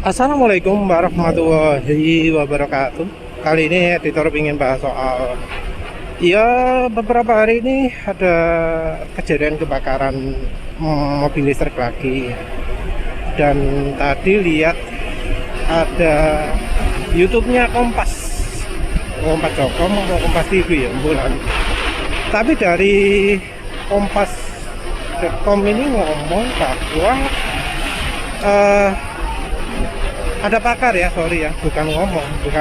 Assalamualaikum warahmatullahi wabarakatuh. Kali ini editor ingin bahas soal beberapa hari ini ada kejadian kebakaran mobil listrik lagi. Dan tadi lihat ada YouTube-nya Kompas.com atau Kompas TV ya, bulan. Tapi dari Kompas.com ini ngomong bahwa ada pakar ya, sorry ya, bukan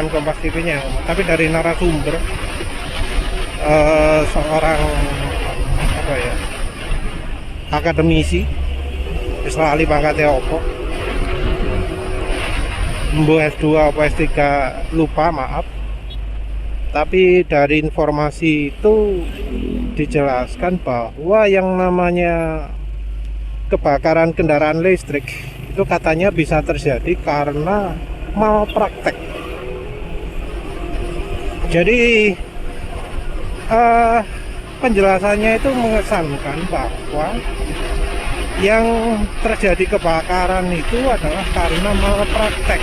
Kompas TV-nya, tapi dari narasumber seorang akademisi, Isra Ali pangkatnya opo, Mbo S2 apa S3 lupa, maaf. Tapi dari informasi itu dijelaskan bahwa yang namanya kebakaran kendaraan listrik itu katanya bisa terjadi karena malpraktek. Jadi penjelasannya itu mengesankan bahwa yang terjadi kebakaran itu adalah karena malpraktek,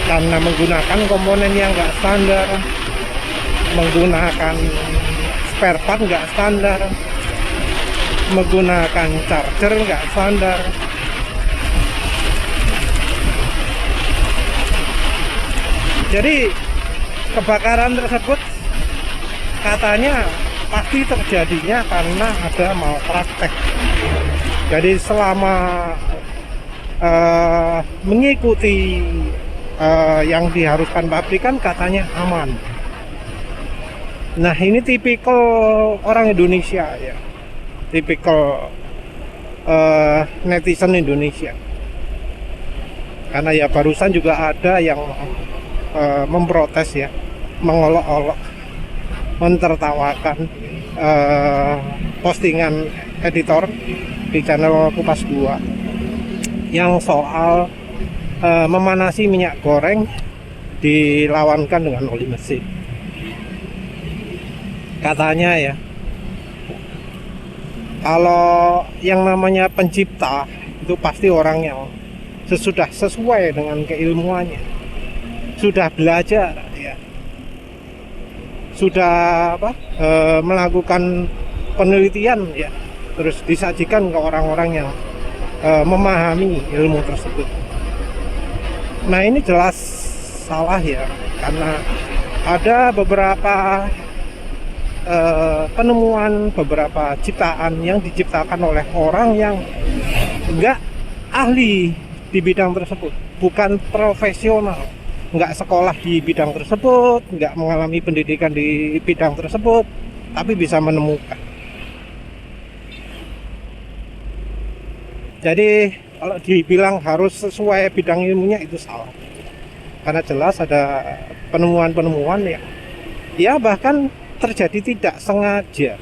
karena menggunakan komponen yang nggak standar, menggunakan spare part nggak standar, menggunakan charger nggak standar. Jadi kebakaran tersebut katanya pasti terjadinya karena ada malpraktek. Jadi selama mengikuti yang diharuskan pabrikan katanya aman. Nah, ini tipikal orang Indonesia ya, tipikal netizen Indonesia. Karena ya barusan juga ada yang memprotes ya, mengolok-olok, mentertawakan postingan editor di channel Kupas 2 yang soal memanasi minyak goreng dilawankan dengan oli mesin. Katanya ya, kalau yang namanya pencipta itu pasti orang yang sesuai dengan keilmuannya, sudah belajar ya, sudah melakukan penelitian ya, terus disajikan ke orang-orang yang memahami ilmu tersebut. Nah, ini jelas salah ya, karena ada beberapa penemuan, beberapa ciptaan yang diciptakan oleh orang yang enggak ahli di bidang tersebut, bukan profesional, nggak sekolah di bidang tersebut, nggak mengalami pendidikan di bidang tersebut, tapi bisa menemukan. Jadi kalau dibilang harus sesuai bidang ilmunya itu salah, karena jelas ada penemuan-penemuan yang ya bahkan terjadi tidak sengaja.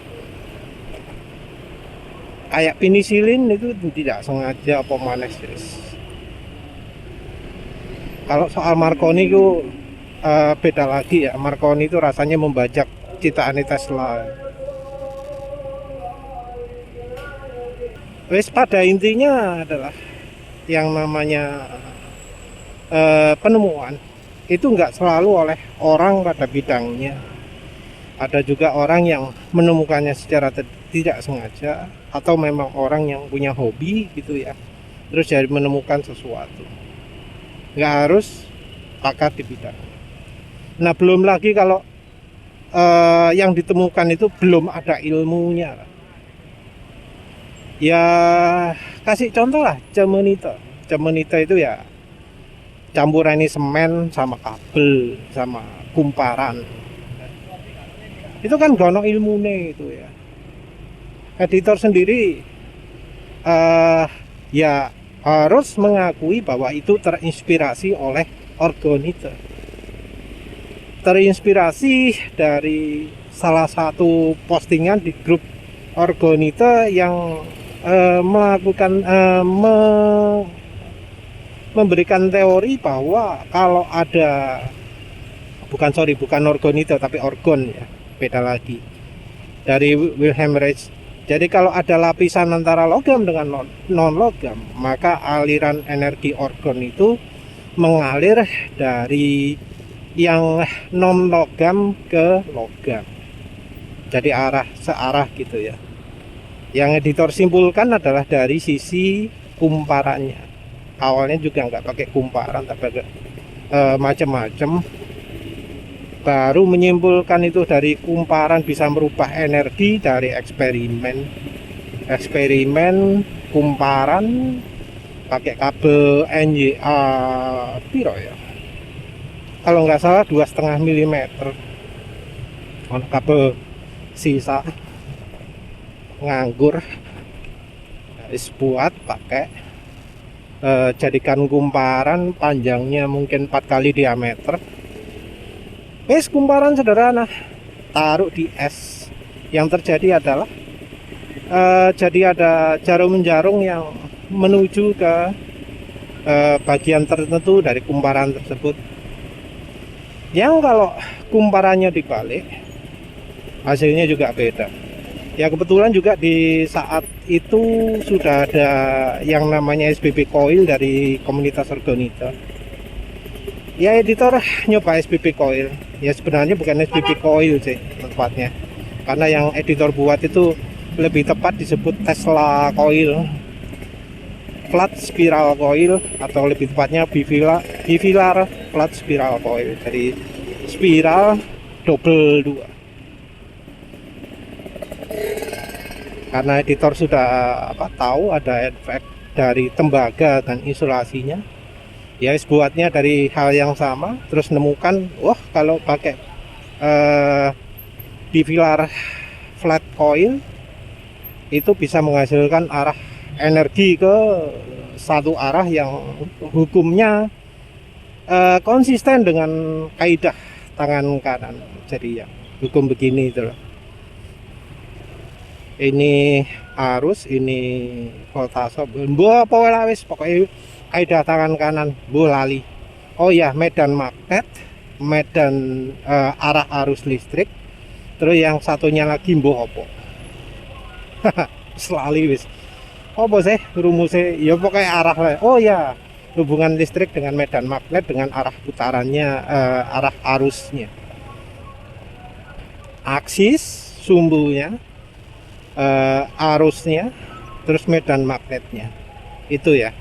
Kayak penisilin itu tidak sengaja apa manes. Kalau soal Marconi itu beda lagi ya. Marconi itu rasanya membajak ciptaan Tesla. Wes, pada intinya adalah yang namanya penemuan itu nggak selalu oleh orang pada bidangnya. Ada juga orang yang menemukannya secara tidak sengaja, atau memang orang yang punya hobi gitu ya, terus jadi menemukan sesuatu. Nggak harus pakar di bidang. Nah, belum lagi kalau yang ditemukan itu belum ada ilmunya. Ya, kasih contoh lah, cemenita itu ya campuran ini semen sama kabel sama kumparan. Itu kan gono ilmune itu ya. Editor sendiri ya harus mengakui bahwa itu terinspirasi oleh orgonite, terinspirasi dari salah satu postingan di grup orgonite yang melakukan memberikan teori bahwa kalau ada bukan orgonite tapi orgon ya, beda lagi, dari Wilhelm Reich Jadi kalau ada lapisan antara logam dengan non logam, maka aliran energi orgon itu mengalir dari yang non logam ke logam, jadi searah gitu ya. Yang editor simpulkan adalah dari sisi kumparannya. Awalnya juga nggak pakai kumparan, tapi macam-macam, baru menyimpulkan itu dari kumparan bisa merubah energi dari eksperimen kumparan pakai kabel NYA piro ya, kalau nggak salah 2,5 mm kabel sisa nganggur, buat pakai jadikan kumparan panjangnya mungkin 4 kali diameter. Kumparan sederhana, taruh di es. Yang terjadi adalah jadi ada jarum-jarum yang menuju ke bagian tertentu dari kumparan tersebut. Yang kalau kumparannya dibalik, hasilnya juga beda. Ya kebetulan juga di saat itu sudah ada yang namanya SPP coil dari komunitas Orgonita. Ya editor nyoba SPP coil. Ya sebenarnya bukan SPP coil sih tepatnya, karena yang editor buat itu lebih tepat disebut Tesla coil, flat spiral coil, atau lebih tepatnya bifilar flat spiral coil, dari spiral double 2. Karena editor sudah tahu ada efek dari tembaga dan isolasinya, ya buatnya dari hal yang sama, terus nemukan kalau pakai bifilar flat coil itu bisa menghasilkan arah energi ke satu arah yang hukumnya konsisten dengan kaidah tangan kanan. Jadi ya hukum begini itu loh. Ini arus, ini voltase, pokoknya kaidah tangan kanan, lali. Oh ya, medan magnet, medan arah arus listrik, terus yang satunya lagi opo. Selali wis. Apa sih rumusnya? Ya pokoknya arah. Oh ya, hubungan listrik dengan medan magnet dengan arah putarannya, arah arusnya. Aksis sumbunya, arusnya, terus medan magnetnya. Itu ya.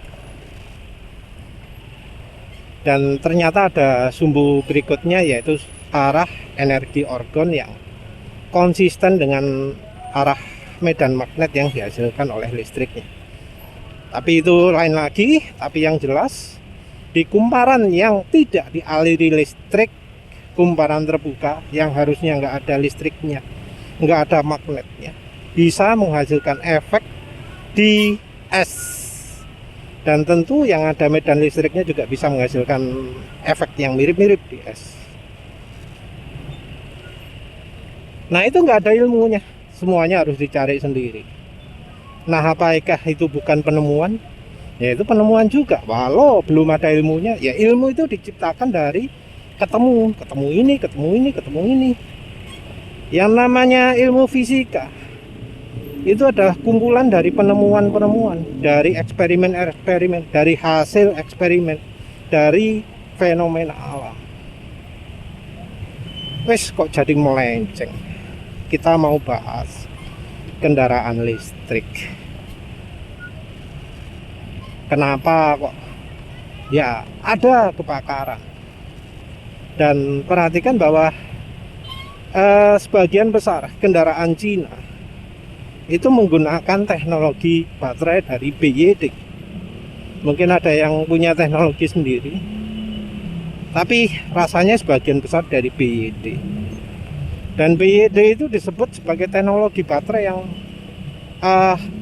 Dan ternyata ada sumbu berikutnya, yaitu arah energi orgon yang konsisten dengan arah medan magnet yang dihasilkan oleh listriknya. Tapi itu lain lagi. Tapi yang jelas, di kumparan yang tidak dialiri listrik, kumparan terbuka yang harusnya nggak ada listriknya, nggak ada magnetnya, bisa menghasilkan efek di es. Dan tentu yang ada medan listriknya juga bisa menghasilkan efek yang mirip-mirip di es. Nah itu nggak ada ilmunya, semuanya harus dicari sendiri. Nah apakah itu bukan penemuan? Ya itu penemuan juga, walau belum ada ilmunya. Ya ilmu itu diciptakan dari ketemu ini. Yang namanya ilmu fisika itu adalah kumpulan dari penemuan-penemuan, dari eksperimen-eksperimen, dari hasil eksperimen, dari fenomena alam. Wes kok jadi melenceng. Kita mau bahas kendaraan listrik. Kenapa kok ya ada kebakaran? Dan perhatikan bahwa sebagian besar kendaraan Cina itu menggunakan teknologi baterai dari BYD. Mungkin ada yang punya teknologi sendiri, tapi rasanya sebagian besar dari BYD. Dan BYD itu disebut sebagai teknologi baterai yang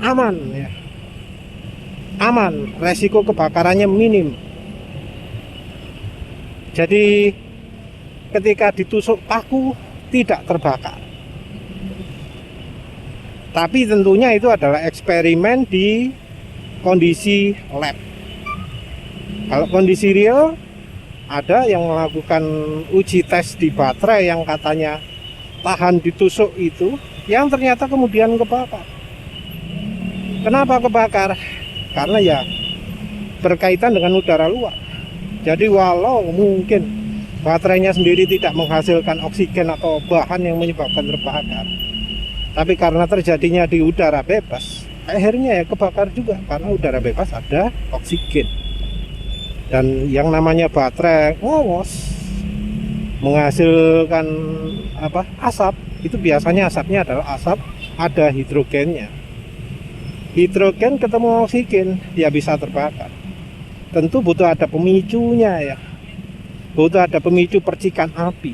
aman ya. Aman, resiko kebakarannya minim. Jadi ketika ditusuk paku tidak terbakar. Tapi tentunya itu adalah eksperimen di kondisi lab. Kalau kondisi real, ada yang melakukan uji tes di baterai yang katanya tahan ditusuk itu, yang ternyata kemudian kebakar. Kenapa kebakar? Karena ya berkaitan dengan udara luar. Jadi walau mungkin baterainya sendiri tidak menghasilkan oksigen atau bahan yang menyebabkan terbakar, tapi karena terjadinya di udara bebas, akhirnya ya kebakar juga, karena udara bebas ada oksigen. Dan yang namanya baterai ngowos menghasilkan asap, itu biasanya asapnya adalah asap ada hidrogennya. Hidrogen ketemu oksigen, ya bisa terbakar. Tentu butuh ada pemicunya ya, butuh ada pemicu percikan api.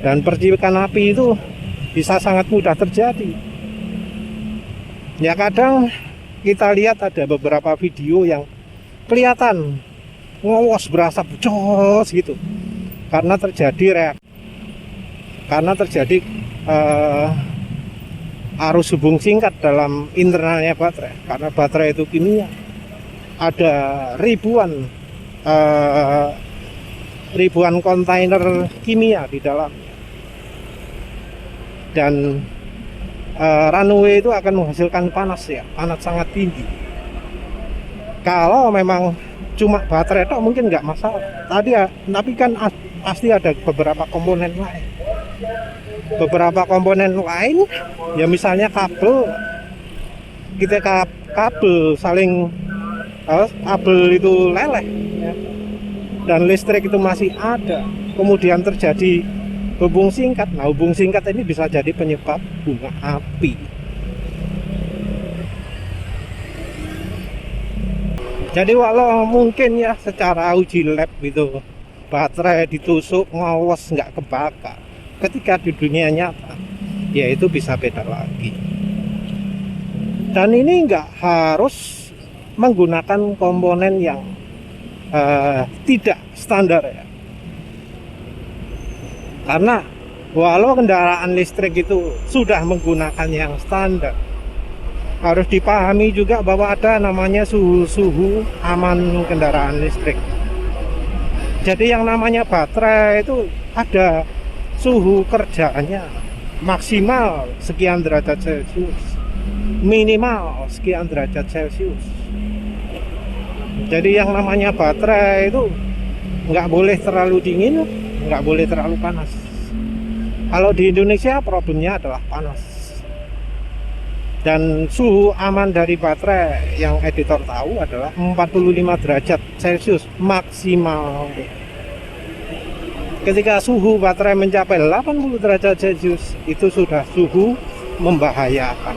Dan percikan api itu bisa sangat mudah terjadi. Ya kadang kita lihat ada beberapa video yang kelihatan ngowos berasap jos gitu, karena terjadi arus hubung singkat dalam internalnya baterai. Karena baterai itu kimia, ada ribuan kontainer kimia di dalamnya, dan runway itu akan menghasilkan panas ya, panas sangat tinggi. Kalau memang cuma baterai itu mungkin nggak masalah tapi kan pasti ada beberapa komponen lain. Beberapa komponen lain ya, misalnya kabel, kabel saling kabel itu leleh ya, dan listrik itu masih ada, kemudian terjadi hubung singkat. Nah, hubung singkat ini bisa jadi penyebab bunga api. Jadi walau mungkin ya secara uji lab gitu baterai ditusuk ngawos nggak kebakar, ketika di dunia nyata ya itu bisa beda lagi. Dan ini nggak harus menggunakan komponen yang tidak standar ya, karena walau kendaraan listrik itu sudah menggunakan yang standar, harus dipahami juga bahwa ada namanya suhu aman kendaraan listrik. Jadi yang namanya baterai itu ada suhu kerjanya, maksimal sekian derajat Celcius, minimal sekian derajat Celcius. Jadi yang namanya baterai itu nggak boleh terlalu dingin, nggak boleh terlalu panas. Kalau di Indonesia problemnya adalah panas. Dan suhu aman dari baterai yang editor tahu adalah 45 derajat Celcius maksimal. Ketika suhu baterai mencapai 80 derajat Celcius, itu sudah suhu membahayakan.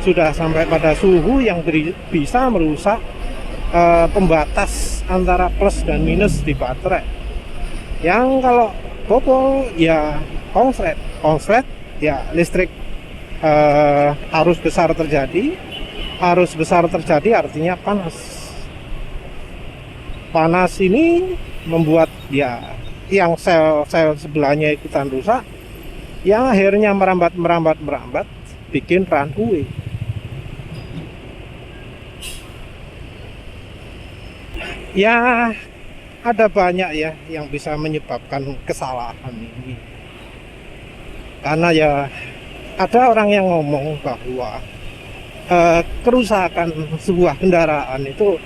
Sudah sampai pada suhu yang bisa merusak pembatas antara plus dan minus di baterai. Yang kalau bobol ya konslet ya listrik. Arus besar terjadi artinya panas ini membuat ya yang sel sebelahnya ikutan rusak, yang akhirnya merambat bikin runway. Ya ada banyak ya yang bisa menyebabkan kesalahan ini, karena ya ada orang yang ngomong bahwa kerusakan sebuah kendaraan itu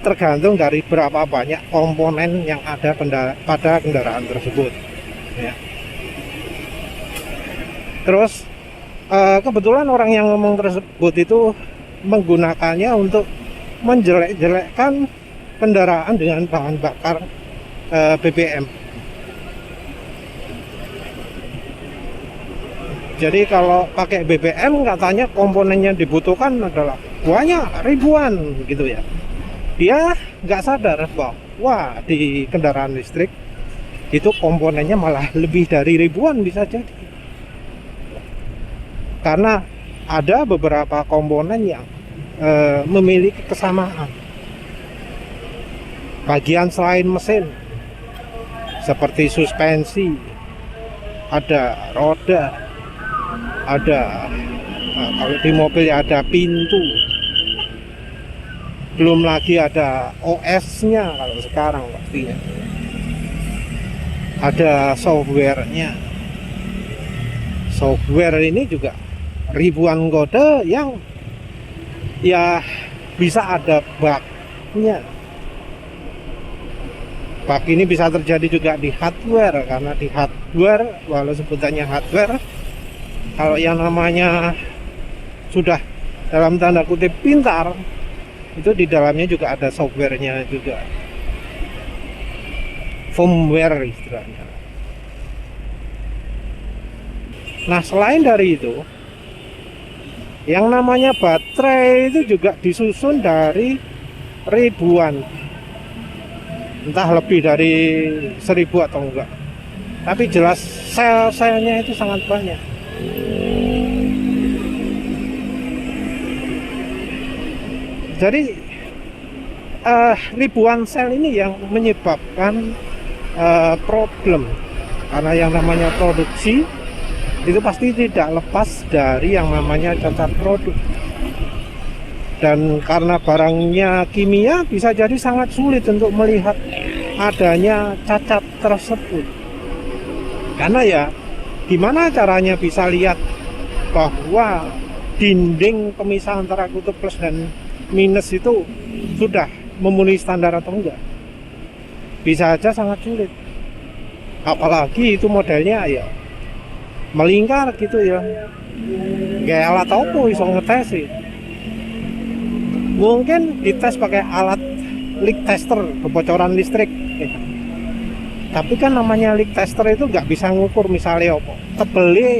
tergantung dari berapa banyak komponen yang ada pada kendaraan tersebut ya. Terus kebetulan orang yang ngomong tersebut itu menggunakannya untuk menjelek-jelekkan kendaraan dengan bahan bakar BBM. Jadi kalau pakai BBM katanya komponen yang dibutuhkan adalah banyak, ribuan gitu ya. Dia nggak sadar bahwa di kendaraan listrik itu komponennya malah lebih dari ribuan bisa jadi. Karena ada beberapa komponen yang memiliki kesamaan. Bagian selain mesin, seperti suspensi, ada roda, ada kalau di mobil ya ada pintu, belum lagi ada OS-nya kalau sekarang pastinya, ada software-nya. Software ini juga ribuan kode yang ya bisa ada bugnya. Bug ini bisa terjadi juga di hardware, karena di hardware, walau sebutannya hardware, kalau yang namanya sudah dalam tanda kutip pintar, itu di dalamnya juga ada softwarenya juga, firmware istilahnya. Nah, selain dari itu, yang namanya baterai itu juga disusun dari ribuan, entah lebih dari 1000 atau enggak, tapi jelas sel-selnya itu sangat banyak. Jadi ribuan sel ini yang menyebabkan problem, karena yang namanya produksi itu pasti tidak lepas dari yang namanya cacat produk. Dan karena barangnya kimia, bisa jadi sangat sulit untuk melihat adanya cacat tersebut. Karena ya gimana caranya bisa lihat bahwa dinding pemisah antara kutub plus dan minus itu sudah memenuhi standar atau enggak? Bisa aja sangat sulit. Apalagi itu modelnya ya melingkar gitu ya, kayak alat apa iso ngetes sih. Mungkin dites pakai alat leak tester, kebocoran listrik ya. Tapi kan namanya leak tester itu nggak bisa ngukur misalnya apa tebelnya,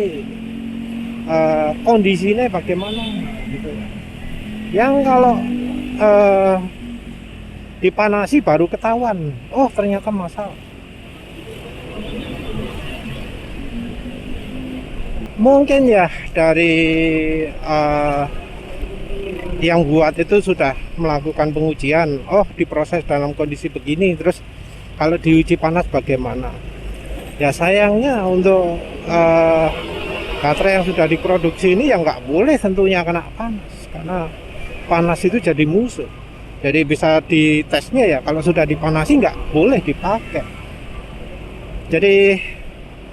kondisinya bagaimana gitu ya. Yang kalau dipanasi baru ketahuan, oh ternyata masalah. Mungkin ya dari yang buat itu sudah melakukan pengujian, oh diproses dalam kondisi begini, terus kalau diuji panas bagaimana. Ya sayangnya untuk baterai yang sudah diproduksi ini ya nggak boleh tentunya kena panas, karena panas itu jadi musuh. Jadi bisa ditesnya ya kalau sudah dipanasi nggak boleh dipakai. Jadi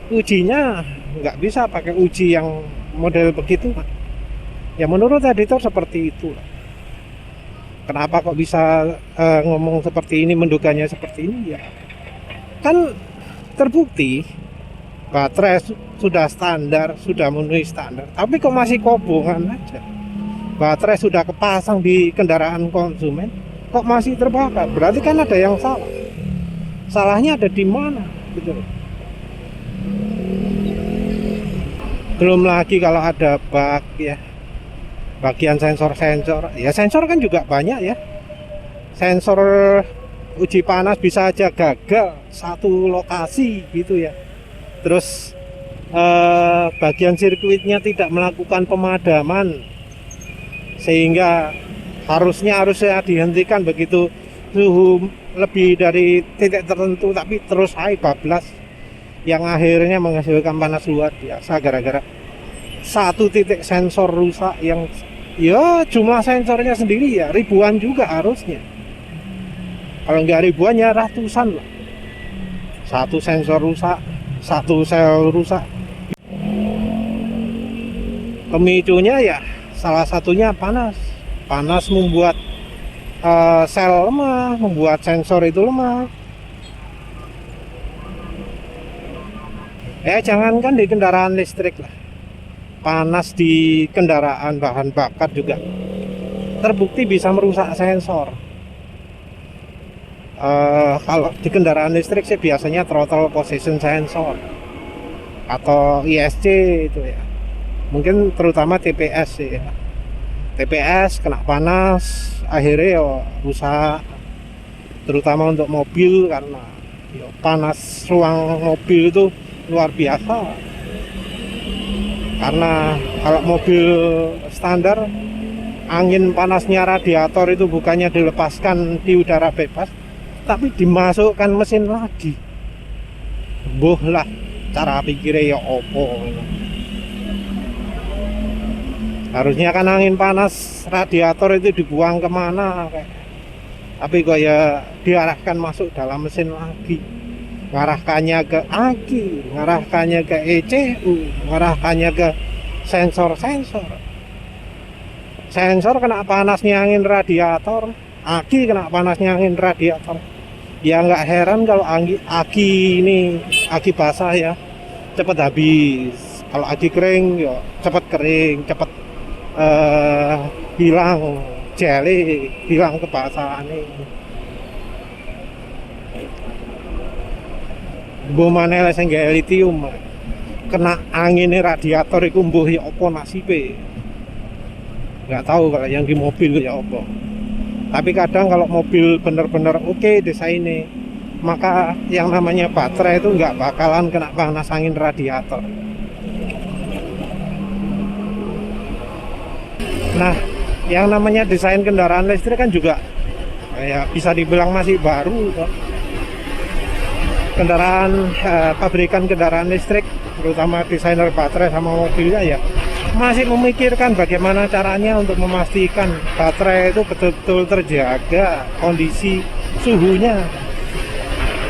ujinya nggak bisa pakai uji yang model begitu. Ya menurut editor seperti itu. Kenapa kok bisa ngomong seperti ini, menduganya seperti ini ya? Kan terbukti baterai sudah standar, sudah memenuhi standar, tapi kok masih kobongan aja. Baterai sudah kepasang di kendaraan konsumen, kok masih terbakar? Berarti kan ada yang salah. Salahnya ada di mana? Gitu. Belum lagi kalau ada bug ya, bagian sensor-sensor. Ya sensor kan juga banyak ya. Sensor uji panas bisa aja gagal satu lokasi gitu ya. Terus bagian sirkuitnya tidak melakukan pemadaman, sehingga harusnya dihentikan begitu suhu lebih dari titik tertentu, tapi terus high bablas, yang akhirnya menghasilkan panas luar biasa gara-gara satu titik sensor rusak. Yang ya jumlah sensornya sendiri ya ribuan juga harusnya, kalau nggak ribuan ya ratusan lah. Satu sensor rusak, satu sel rusak. Pemicunya ya salah satunya panas. Panas membuat sel lemah, membuat sensor itu lemah. Jangankan di kendaraan listrik lah, panas di kendaraan bahan bakar juga terbukti bisa merusak sensor. Kalau di kendaraan listrik sih biasanya throttle position sensor atau ISC itu ya, mungkin terutama TPS sih ya. TPS kena panas akhirnya ya rusak, terutama untuk mobil, karena ya, panas ruang mobil itu luar biasa. Karena kalau mobil standar, angin panasnya radiator itu bukannya dilepaskan di udara bebas, tapi dimasukkan mesin lagi. Boh lah cara pikirnya ya opo. Harusnya kan angin panas radiator itu dibuang kemana, tapi kok ya diarahkan masuk dalam mesin lagi. Ngarahkannya ke aki, ngarahkannya ke ECU, ngarahkannya ke sensor kena panasnya angin radiator, aki kena panasnya angin radiator. Ya nggak heran kalau aki basah ya cepat habis. Kalau aki kering ya cepat kering, cepat hilang jeli, hilang kebasahan ini. Bomane sing gawe litium kena angin radiator iku mbuh ya apa nasibe. Nggak tahu kalau yang di mobil ya apa. Tapi kadang kalau mobil bener-bener oke desainnya, maka yang namanya baterai itu nggak bakalan kena panas angin radiator. Nah, yang namanya desain kendaraan listrik kan juga ya bisa dibilang masih baru toh. Pabrikan kendaraan listrik, terutama desainer baterai sama mobilnya ya masih memikirkan bagaimana caranya untuk memastikan baterai itu betul-betul terjaga kondisi suhunya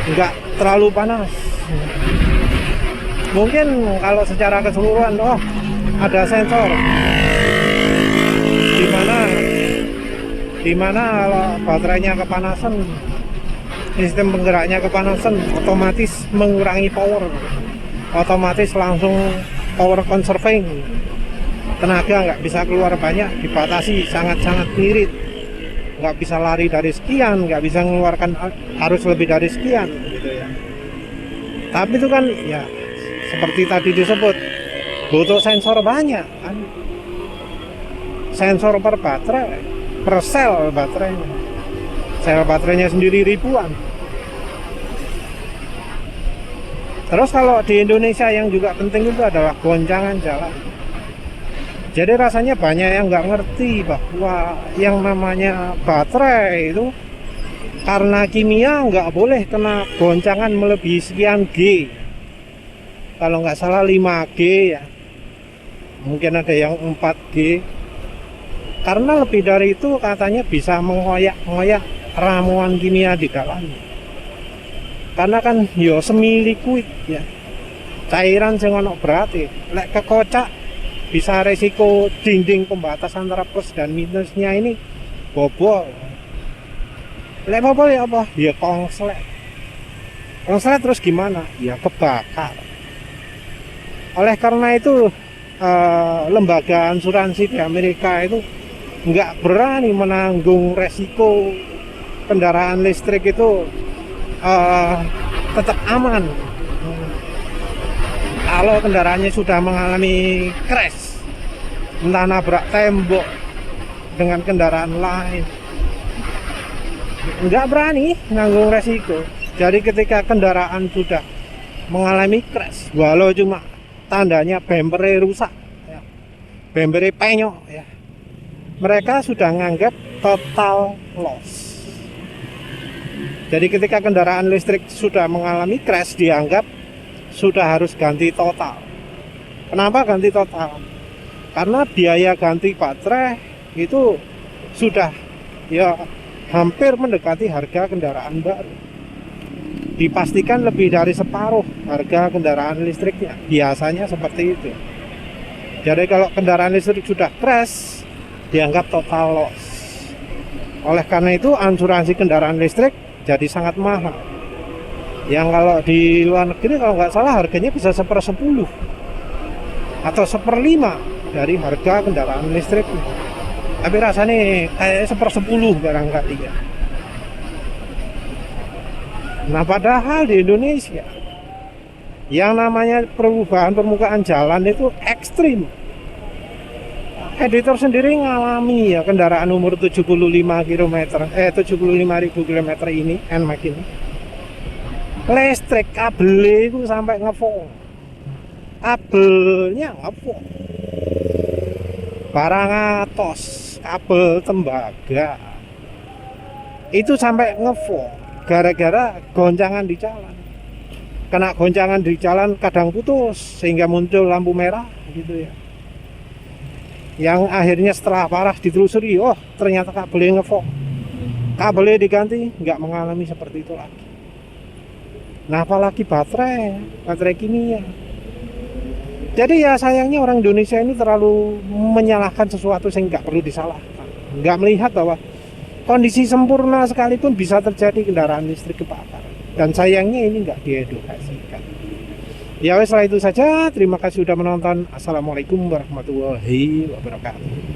nggak terlalu panas. Mungkin kalau secara keseluruhan ada sensor dimana kalau baterainya kepanasan, sistem penggeraknya kepanasan, otomatis mengurangi power, otomatis langsung power conserving, tenaga nggak bisa keluar banyak, dibatasi sangat-sangat irit, nggak bisa lari dari sekian, nggak bisa mengeluarkan harus lebih dari sekian gitu ya. Tapi itu kan ya seperti tadi disebut butuh sensor banyak kan, sensor per baterai, per sel baterainya, sel baterainya sendiri ribuan. Terus kalau di Indonesia yang juga penting itu adalah goncangan jalan. Jadi rasanya banyak yang nggak ngerti bahwa yang namanya baterai itu karena kimia nggak boleh kena goncangan melebihi sekian G. Kalau nggak salah 5G ya. Mungkin ada yang 4G. Karena lebih dari itu katanya bisa mengoyak-ngoyak ramuan kimia di dalamnya. Karena kan yo semi liquid ya. Cairan sing ono berarti lek kekocak bisa resiko dinding pembatas antara plus dan minusnya ini bobol. Lek bobol ya apa? Ya kongslet. Kongslet terus gimana? Ya kebakar. Oleh karena itu lembaga asuransi di Amerika itu nggak berani menanggung resiko kendaraan listrik itu tetap aman. Kalau kendaraannya sudah mengalami crash, entah nabrak tembok dengan kendaraan lain, nggak berani nanggung resiko. Jadi ketika kendaraan sudah mengalami crash, walau cuma tandanya bempernya rusak, ya, bempernya penyok, ya, mereka sudah menganggap total loss. Jadi ketika kendaraan listrik sudah mengalami crash, dianggap sudah harus ganti total. Kenapa ganti total? Karena biaya ganti baterai itu sudah ya hampir mendekati harga kendaraan baru. Dipastikan lebih dari separuh harga kendaraan listriknya. Biasanya seperti itu. Jadi kalau kendaraan listrik sudah crash, dianggap total loss. Oleh karena itu asuransi kendaraan listrik jadi sangat mahal. Yang kalau di luar negeri kalau nggak salah harganya bisa 1/10 atau 1/5 dari harga kendaraan listrik. Tapi rasanya kayak 1/10 barangkali ya. Nah padahal di Indonesia yang namanya perubahan permukaan jalan itu ekstrim. Editor sendiri ngalami ya kendaraan umur 75.000 km ini NMAX ini. Listrik kabel itu sampai ngefong, kabelnya ngefong, barang atos, kabel tembaga itu sampai ngefong gara-gara goncangan di jalan. Kena goncangan di jalan kadang putus sehingga muncul lampu merah gitu ya. Yang akhirnya setelah parah ditelusuri, oh ternyata kabelnya ngefong, kabelnya diganti, nggak mengalami seperti itu lagi. Nah apalagi baterai kimia Jadi ya sayangnya orang Indonesia ini terlalu menyalahkan sesuatu yang nggak perlu disalahkan, nggak melihat bahwa kondisi sempurna sekalipun bisa terjadi kendaraan listrik kebakaran, dan sayangnya ini nggak diedukasikan. Ya wes, setelah itu saja, terima kasih sudah menonton. Assalamualaikum warahmatullahi wabarakatuh.